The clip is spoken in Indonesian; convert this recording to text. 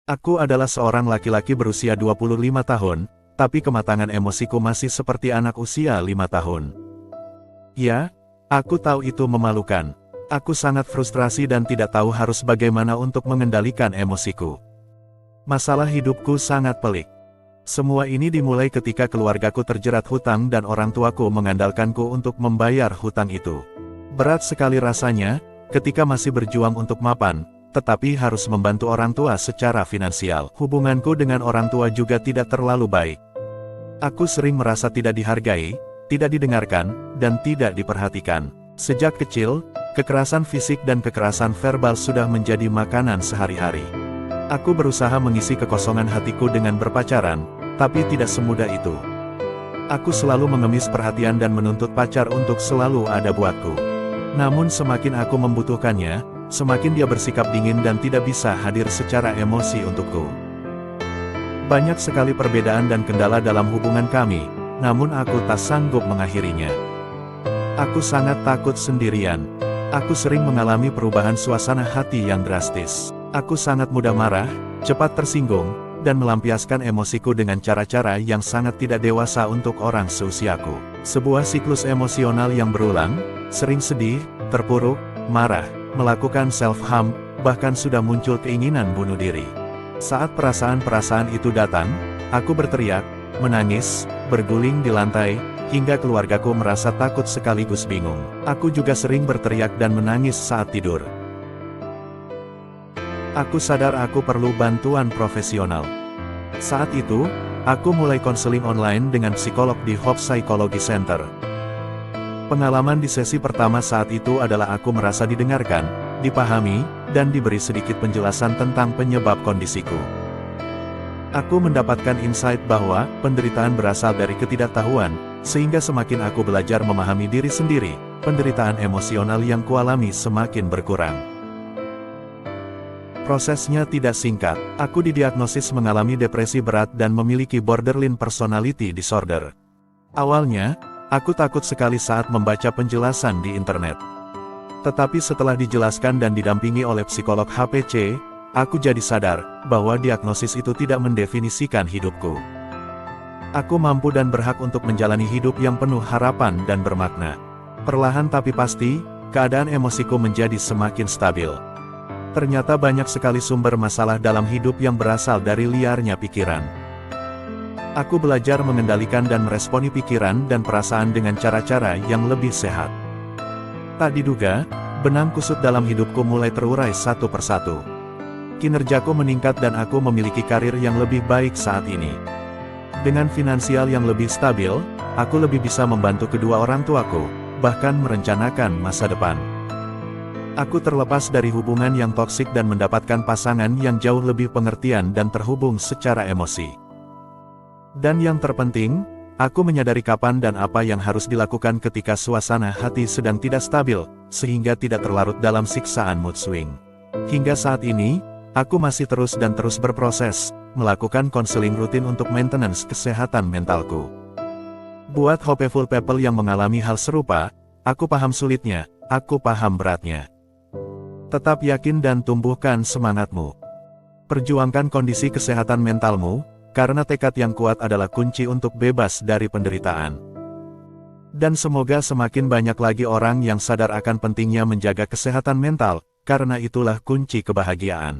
Aku adalah seorang laki-laki berusia 25 tahun, tapi kematangan emosiku masih seperti anak usia 5 tahun. Ya, aku tahu itu memalukan. Aku sangat frustrasi dan tidak tahu harus bagaimana untuk mengendalikan emosiku. Masalah hidupku sangat pelik. Semua ini dimulai ketika keluargaku terjerat hutang dan orang tuaku mengandalkanku untuk membayar hutang itu. Berat sekali rasanya, ketika masih berjuang untuk mapan, tetapi harus membantu orang tua secara finansial. Hubunganku dengan orang tua juga tidak terlalu baik. Aku sering merasa tidak dihargai, tidak didengarkan, dan tidak diperhatikan. Sejak kecil, kekerasan fisik dan kekerasan verbal sudah menjadi makanan sehari-hari. Aku berusaha mengisi kekosongan hatiku dengan berpacaran, tapi tidak semudah itu. Aku selalu mengemis perhatian dan menuntut pacar untuk selalu ada buatku. Namun semakin aku membutuhkannya, semakin dia bersikap dingin dan tidak bisa hadir secara emosi untukku. Banyak sekali perbedaan dan kendala dalam hubungan kami, namun aku tak sanggup mengakhirinya. Aku sangat takut sendirian. Aku sering mengalami perubahan suasana hati yang drastis. Aku sangat mudah marah, cepat tersinggung, dan melampiaskan emosiku dengan cara-cara yang sangat tidak dewasa untuk orang seusiaku. Sebuah siklus emosional yang berulang, sering sedih, terpuruk, marah, melakukan self-harm, bahkan sudah muncul keinginan bunuh diri. Saat perasaan-perasaan itu datang, aku berteriak, menangis, berguling di lantai, hingga keluargaku merasa takut sekaligus bingung. Aku juga sering berteriak dan menangis saat tidur. Aku sadar aku perlu bantuan profesional. Saat itu, aku mulai konseling online dengan psikolog di Hope Psychology Center. Pengalaman di sesi pertama saat itu adalah aku merasa didengarkan, dipahami, dan diberi sedikit penjelasan tentang penyebab kondisiku. Aku mendapatkan insight bahwa penderitaan berasal dari ketidaktahuan, sehingga semakin aku belajar memahami diri sendiri, penderitaan emosional yang kualami semakin berkurang. Prosesnya tidak singkat. Aku didiagnosis mengalami depresi berat dan memiliki borderline personality disorder. Awalnya, aku takut sekali saat membaca penjelasan di internet. Tetapi setelah dijelaskan dan didampingi oleh psikolog HPC, aku jadi sadar bahwa diagnosis itu tidak mendefinisikan hidupku. Aku mampu dan berhak untuk menjalani hidup yang penuh harapan dan bermakna. Perlahan tapi pasti, keadaan emosiku menjadi semakin stabil. Ternyata banyak sekali sumber masalah dalam hidup yang berasal dari liarnya pikiran. Aku belajar mengendalikan dan meresponi pikiran dan perasaan dengan cara-cara yang lebih sehat. Tak diduga, benang kusut dalam hidupku mulai terurai satu persatu. Kinerjaku meningkat dan aku memiliki karir yang lebih baik saat ini. Dengan finansial yang lebih stabil, aku lebih bisa membantu kedua orang tuaku, bahkan merencanakan masa depan. Aku terlepas dari hubungan yang toksik dan mendapatkan pasangan yang jauh lebih pengertian dan terhubung secara emosi. Dan yang terpenting, aku menyadari kapan dan apa yang harus dilakukan ketika suasana hati sedang tidak stabil, sehingga tidak terlarut dalam siksaan mood swing. Hingga saat ini, aku masih terus berproses, melakukan konseling rutin untuk maintenance kesehatan mentalku. Buat hopeful people yang mengalami hal serupa, aku paham sulitnya, aku paham beratnya. Tetap yakin dan tumbuhkan semangatmu. Perjuangkan kondisi kesehatan mentalmu, karena tekad yang kuat adalah kunci untuk bebas dari penderitaan. Dan semoga semakin banyak lagi orang yang sadar akan pentingnya menjaga kesehatan mental, karena itulah kunci kebahagiaan.